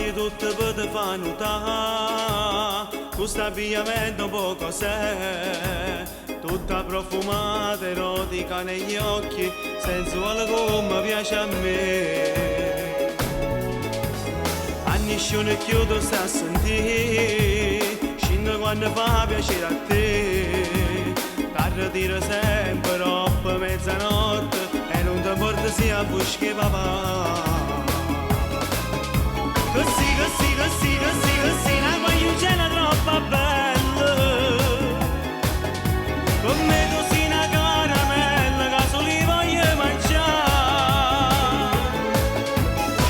di tutto per te fa notare, questo abbigliamento poco c'è, tutta profumata, erotica negli occhi, sensuale come piace a me. Anniscione chiudo sta a sentire, scende quando fa piacere a te, t'arretira sempre troppo mezzanotte e non ti porta sia a buscare papà. Così, così, così, così, così, la guagliucella troppo bella, con me tu sei una caramella che solo voglio mangiare.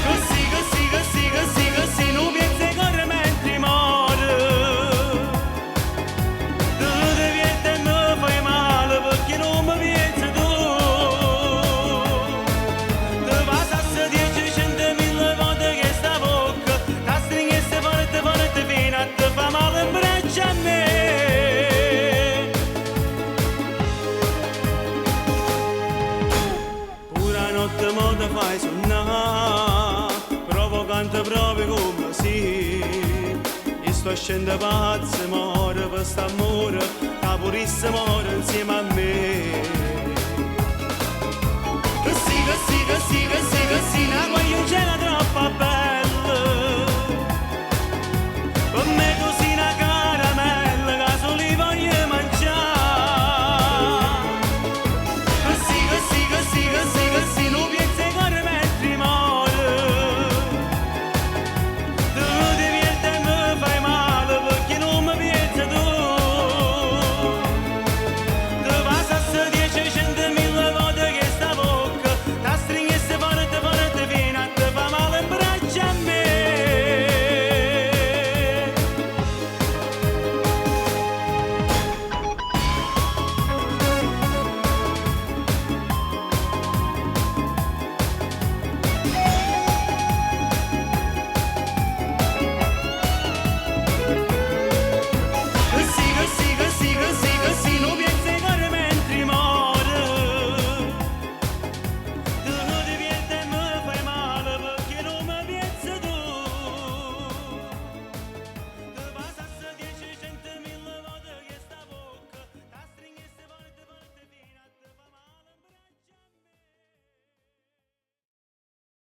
Così, così, così, così, così, non piensi corre mentre muore. Tu ti vieni e mi fai male perché non mi piensi tu. Ti pasassi 10.000 volte che sta bocca, ti stringesse forte forte fino a te fa male in braccia a me. Pura notte mo te fai sonnare, provocante proprio come sì. Io sto scendendo pazzo, muore per st'amore, che purissimo muore insieme a me.